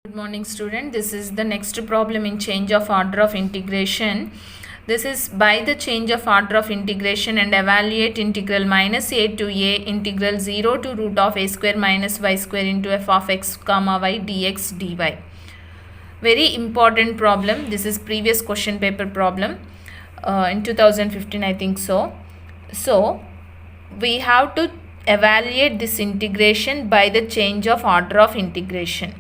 Good morning student. This is the next problem in change of order of integration. This is by the change of order of integration and evaluate integral minus a to a integral 0 to root of a square minus y square into f of x comma y dx dy. Very important problem. This is previous question paper problem in 2015 I think so. So we have to evaluate this integration by the change of order of integration.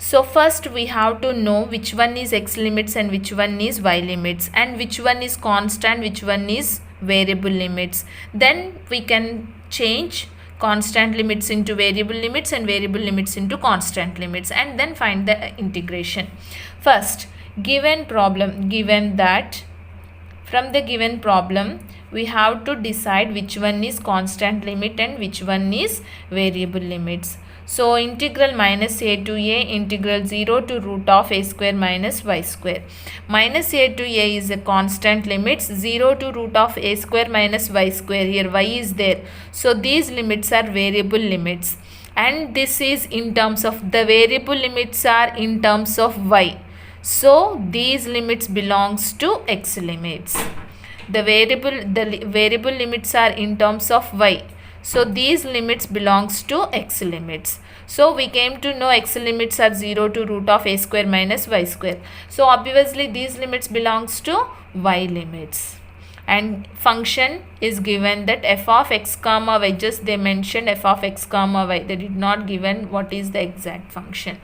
So first we have to know which one is x limits and which one is y limits, and which one is constant, which one is variable limits. Then we can change constant limits into variable limits and variable limits into constant limits, and then find the integration. First, given problem, given that from the given problem we have to decide which one is constant limit and which one is variable limits. So integral minus a to a integral 0 to root of a square minus y square. Minus a to a is a constant limits, 0 to root of a square minus y square. Here y is there. So these limits are variable limits, and this is in terms of the variable limits are in terms of y. So these limits belongs to x limits. The variable limits are in terms of y. So these limits belongs to x limits. So we came to know x limits are 0 to root of a square minus y square. So obviously these limits belongs to y limits. And function is given that f of x comma y, just they mentioned f of x comma y, they did not given what is the exact function.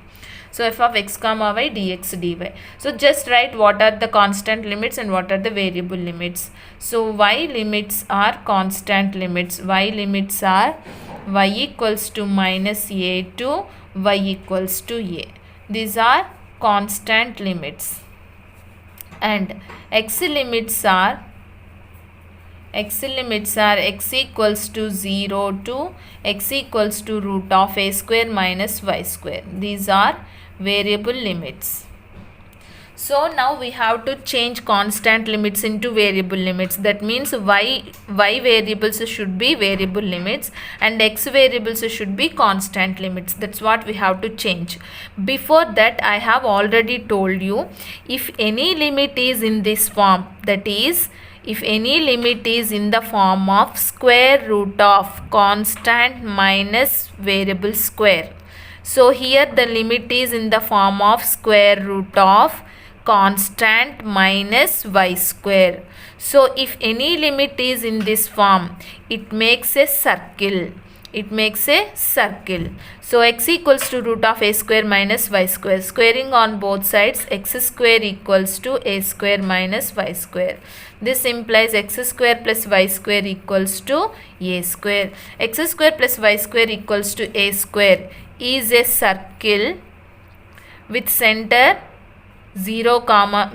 So f of x comma y dx dy. So just write what are the constant limits and what are the variable limits. So y limits are constant limits. Y limits are y equals to minus a to y equals to a. These are constant limits. And x limits are x equals to 0 to x equals to root of a square minus y square. These are variable limits. So now we have to change constant limits into variable limits. That means y variables should be variable limits and x variables should be constant limits. That's what we have to change. Before that I have already told you, if any limit is in this form, that is if any limit is in the form of square root of constant minus variable square. So here the limit is in the form of square root of constant minus y square. So if any limit is in this form, it makes a circle. It makes a circle. So x equals to root of a square minus y square. Squaring on both sides, x square equals to a square minus y square. This implies x square plus y square equals to a square. X square plus y square equals to a square is a circle with center 0 comma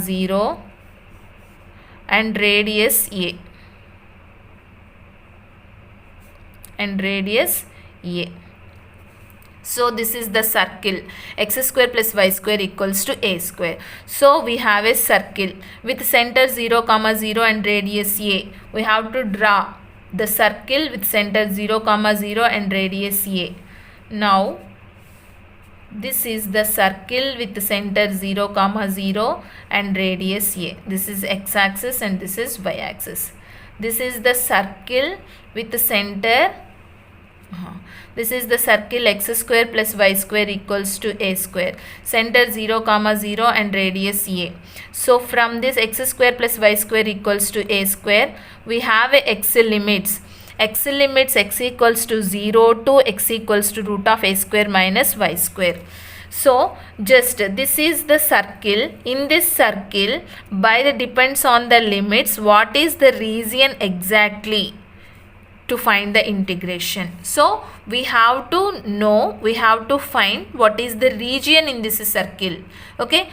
0 and radius a. So this is the circle. X square plus y square equals to a square. So we have a circle with center 0 comma 0 and radius a. We have to draw the circle with center 0 comma 0 and radius a. Now this is the circle with center 0 comma 0 and radius a. This is x axis and this is y axis. This is the circle with the center. This is the circle x square plus y square equals to a square. Center 0 comma 0 and radius a. So from this x square plus y square equals to a square, we have a x limits. X limits x equals to 0 to x equals to root of a square minus y square. So just this is the circle. In this circle, by the depends on the limits, what is the region exactly to find the integration. So we have to know, we have to find what is the region in this circle. Okay,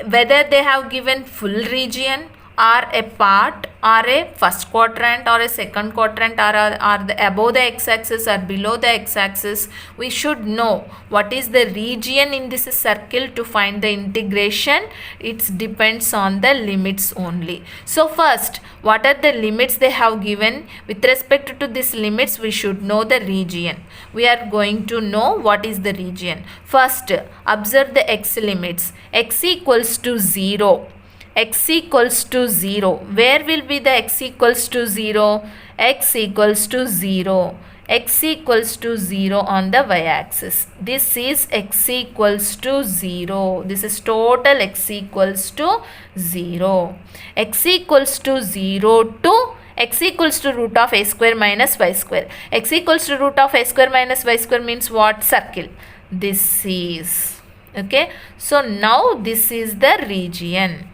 whether they have given full region are a part or a first quadrant or a second quadrant or are the above the x-axis or below the x-axis. We should know what is the region in this circle to find the integration. It depends on the limits only. So first, what are the limits they have given? With respect to these limits, we should know the region. We are going to know what is the region. First, observe the x limits. X equals to 0. X equals to 0. Where will be the x equals to 0? X equals to 0. X equals to 0 on the y-axis. This is x equals to 0. This is total x equals to 0. X equals to 0 to x equals to root of a square minus y square. X equals to root of a square minus y square means what? Circle. This is. Okay. So now this is the region.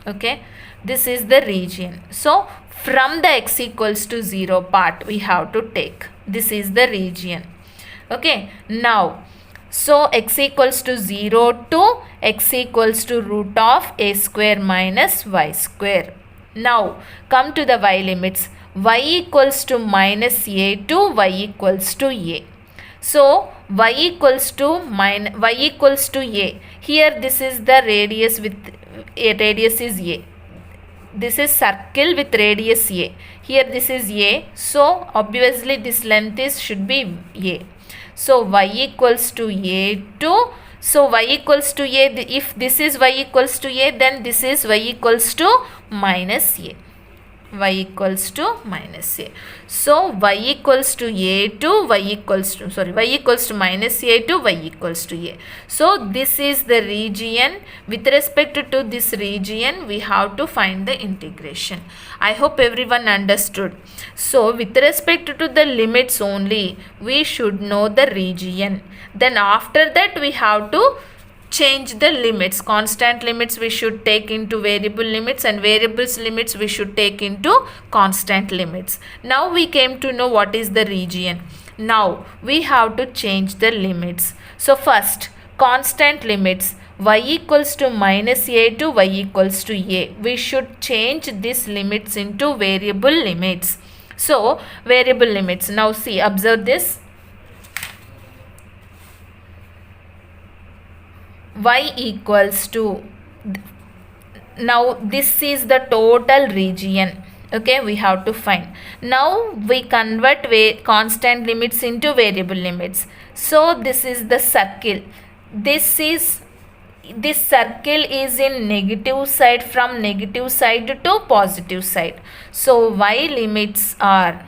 Okay, this is the region. So from the x equals to 0 part we have to take. This is the region. Okay, now so x equals to 0 to x equals to root of a square minus y square. Now come to the y limits. Y equals to minus a to y equals to a. So y equals to a. Here this is the radius with a, radius is a. This is circle with radius a. Here this is a. So obviously this length is should be a. So y equals to a to, so y equals to a, if this is y equals to a, then this is y equals to minus a. Y equals to minus a. So y equals to a to y equals to, y equals to minus a to y equals to a. So this is the region. With respect to this region, we have to find the integration. I hope everyone understood. So with respect to the limits only, we should know the region. Then after that we have to change the limits. Constant limits we should take into variable limits, and variables limits we should take into constant limits. Now we came to know what is the region. Now we have to change the limits. So first, constant limits. Y equals to minus a to y equals to a. We should change these limits into variable limits. So variable limits. Now see, observe this. Y equals to, now this is the total region. Okay, we have to find. Now we convert constant limits into variable limits. So this is the circle. This circle is in negative side, from negative side to positive side. So y limits are,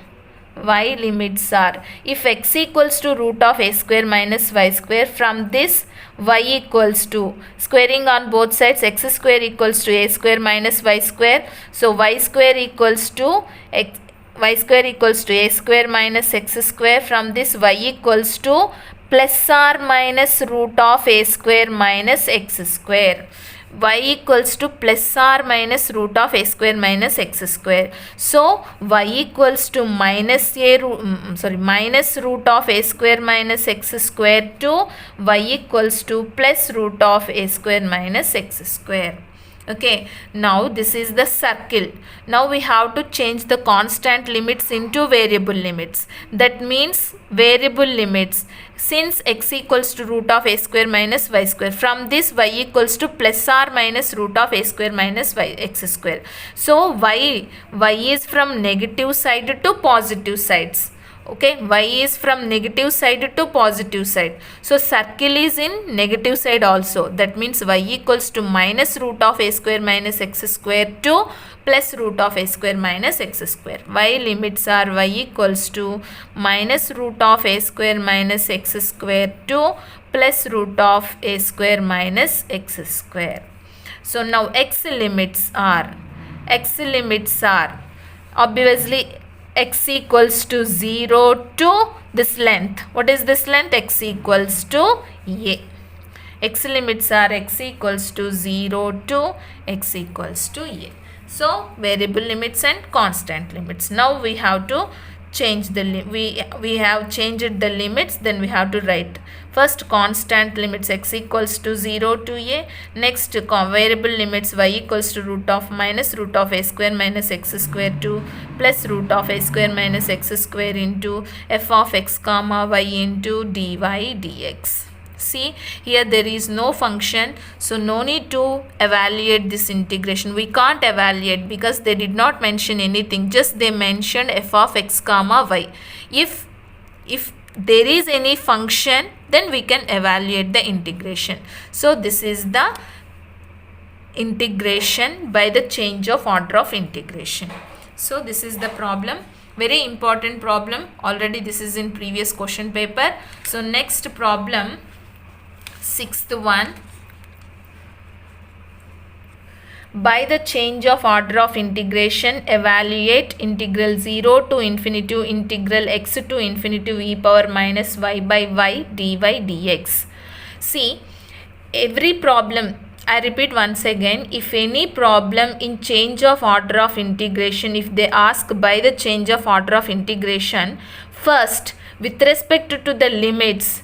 if x equals to root of a square minus y square, from this y equals to, squaring on both sides, x square equals to a square minus y square. So y square equals to a square minus x square. From this y equals to plus or minus root of a square minus x square. Y equals to plus or minus root of a square minus x square. So y equals to minus root of a square minus x square to y equals to plus root of a square minus x square. Okay, now this is the circle. Now we have to change the constant limits into variable limits. That means variable limits, since x equals to root of a square minus y square, from this y equals to plus or minus root of a square minus x square. So y is from negative side to positive sides. Okay, y is from negative side to positive side. So circle is in negative side also. That means y equals to minus root of a square minus x square to plus root of a square minus x square. Y limits are y equals to minus root of a square minus x square to plus root of a square minus x square. So now x limits are obviously x equals to 0 to this length. What is this length? X equals to a. X limits are x equals to 0 to x equals to a. So variable limits and constant limits. Now we have to change the we have changed the limits, then we have to write first constant limits x equals to 0 to a, next variable limits y equals to root of a square minus x square to plus root of a square minus x square into f of x comma y into dy dx. See, here there is no function, so no need to evaluate this integration. We can't evaluate because they did not mention anything, just they mentioned f of x comma y. If there is any function, then we can evaluate the integration. So this is the integration by the change of order of integration. So this is the problem, very important problem. Already this is in previous question paper. So next problem, sixth one. By the change of order of integration, evaluate integral 0 to infinity integral x to infinity e power minus y by y dy dx. See, every problem, I repeat once again, if any problem in change of order of integration, if they ask by the change of order of integration, first with respect to the limits,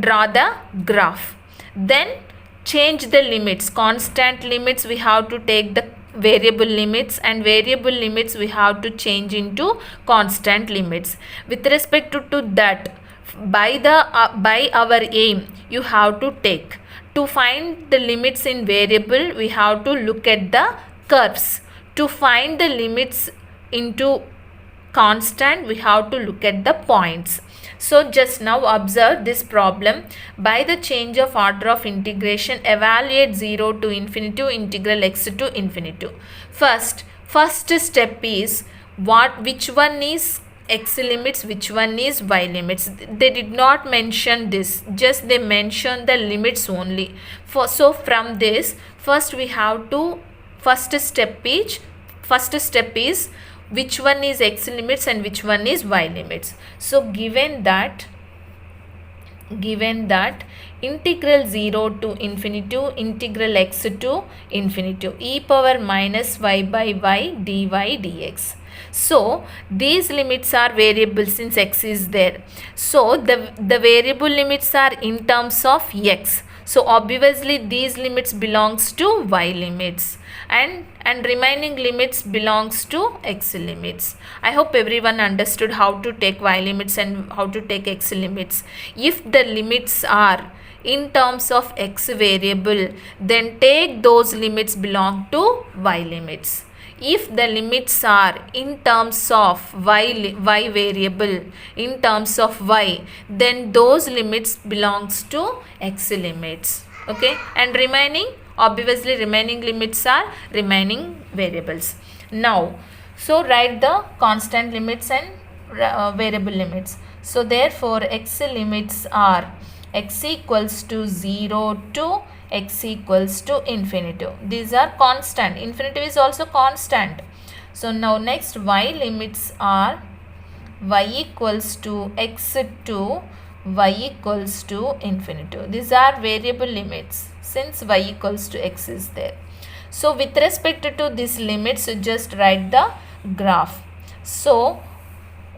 draw the graph, then change the limits. Constant limits we have to take the variable limits, and variable limits we have to change into constant limits. With respect to that, by our aim, you have to take, to find the limits in variable, we have to look at the curves. To find the limits into constant, we have to look at the points. So just now observe this problem. By the change of order of integration, evaluate 0 to infinity integral x to infinity. First step is which one is x limits, which one is y limits. They did not mention this, just they mentioned the limits only. So from this, first step is which one is x limits and which one is y limits. So given that integral 0 to infinity integral x to infinity e power minus y by y dy dx. So these limits are variable since x is there. So the variable limits are in terms of x. So obviously these limits belongs to y limits, and remaining limits belongs to x limits. I hope everyone understood how to take y limits and how to take x limits. If the limits are in terms of x variable, then take those limits belong to y limits. If the limits are in terms of y variable, in terms of y, then those limits belongs to x limits. Okay, and obviously remaining limits are remaining variables. Now, so write the constant limits and variable limits. So therefore x limits are x equals to 0 to x equals to infinity. These are constant. Infinity is also constant. So now next y limits are y equals to x to y equals to infinity. These are variable limits since y equals to x is there. So with respect to these limits, just write the graph. So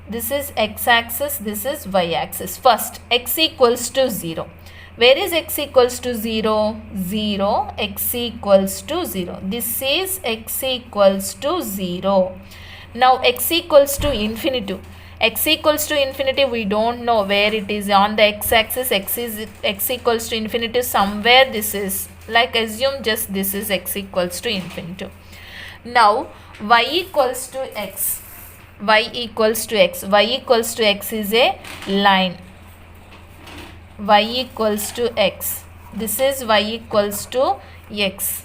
this is x-axis, this is y-axis. First, x equals to 0. Where is x equals to 0? 0, x equals to 0. This is x equals to 0. Now x equals to infinity. X equals to infinity, we don't know where it is on the x-axis. X equals to infinity somewhere. This is, like, assume just this is x equals to infinity. Now y equals to x. Y equals to x. Y equals to x is a line. Y equals to x. This is y equals to x.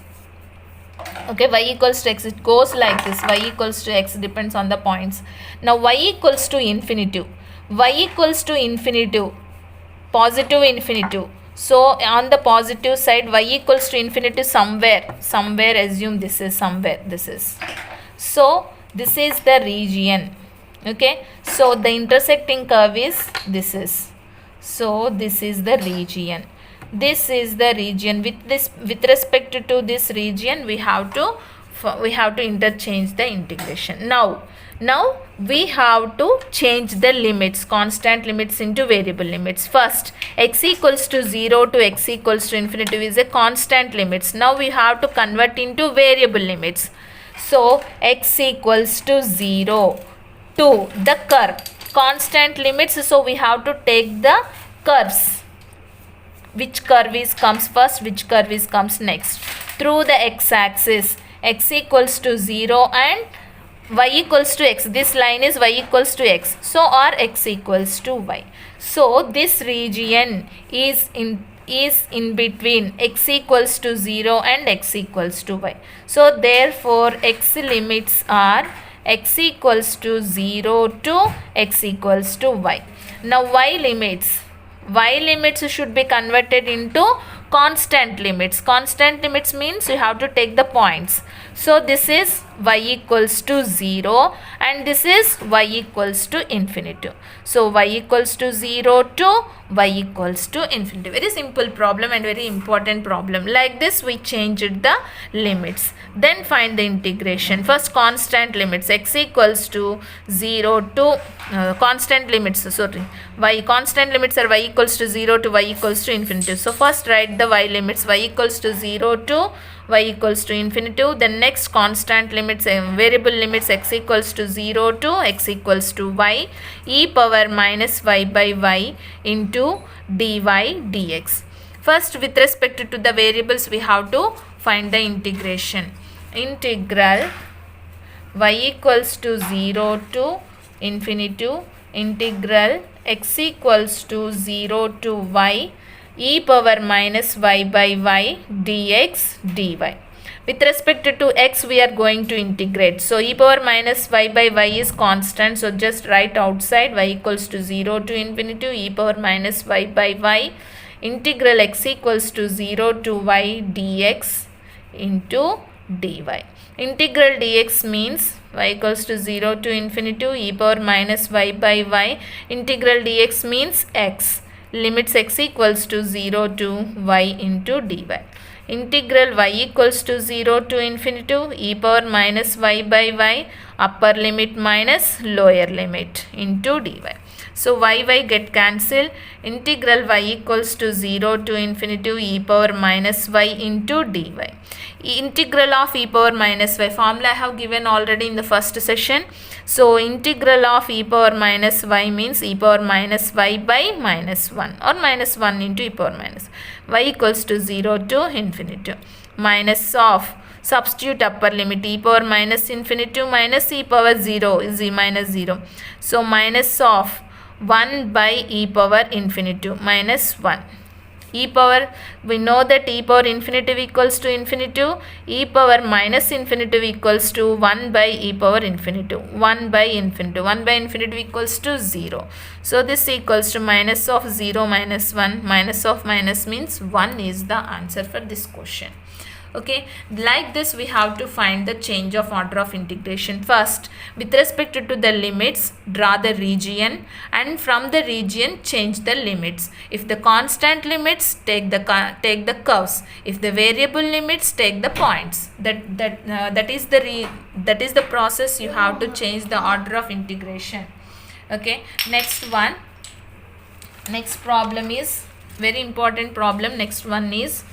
Okay, y equals to x, it goes like this. Y equals to x depends on the points. Now y equals to infinity. Y equals to infinity, positive infinity. So on the positive side, y equals to infinity somewhere assume this is somewhere, this is. So this is the region. Okay, so the intersecting curve is this is. So this is the region. This is the region. With respect to this region, we have to interchange the integration. Now Now we have to change the limits, constant limits into variable limits. First, x equals to 0 to x equals to infinity is a constant limits. Now we have to convert into variable limits. So x equals to 0 to the curve, constant limits, so we have to take the curves. Which curve is comes first, which curve is comes next. Through the x-axis, x equals to 0 and y equals to x. This line is y equals to x. So or x equals to y. So this region is in between x equals to 0 and x equals to y. So therefore x limits are x equals to 0 to x equals to y. Now y limits should be converted into constant limits. Constant limits means you have to take the points. So this is y equals to 0 and this is y equals to infinity. So y equals to 0 to y equals to infinity. Very simple problem and very important problem. Like this we changed the limits. Then find the integration. First constant limits, x equals to 0 to constant limits y constant limits are y equals to 0 to y equals to infinity. So first write the y limits, y equals to 0 to y equals to infinity. Then next constant limits, variable limits, x equals to 0 to x equals to y e power minus y by y into dy dx. First with respect to the variables we have to find the integration. Integral y equals to 0 to infinity integral x equals to 0 to y e power minus y by y dx dy. With respect to x we are going to integrate. So e power minus y by y is constant. So just write outside y equals to 0 to infinity e power minus y by y integral x equals to 0 to y dx into dy. Integral dx means y equals to 0 to infinity e power minus y by y. Integral dx means x. Limits x equals to 0 to y into dy. Integral y equals to 0 to infinity e power minus y by y, upper limit minus lower limit into dy. So y get cancelled. Integral y equals to 0 to infinity e power minus y into dy. Integral of e power minus y formula I have given already in the first session. So integral of e power minus y means e power minus y by minus 1 or minus 1 into e power minus y equals to 0 to infinity. Minus of, substitute upper limit, e power minus infinity minus e power 0 is e minus 0. So minus of 1 by e power infinity minus 1. E power, we know that e power infinity equals to infinity, e power minus infinity equals to 1 by e power infinity, 1 by infinity equals to 0. So this equals to minus of 0 minus 1, minus of minus means 1 is the answer for this question. Okay, like this we have to find the change of order of integration. First, with respect to the limits, draw the region and from the region change the limits. If the constant limits, take the curves. If the variable limits, take the points. That is the process you have to change the order of integration. Okay, next problem is very important problem. Next one is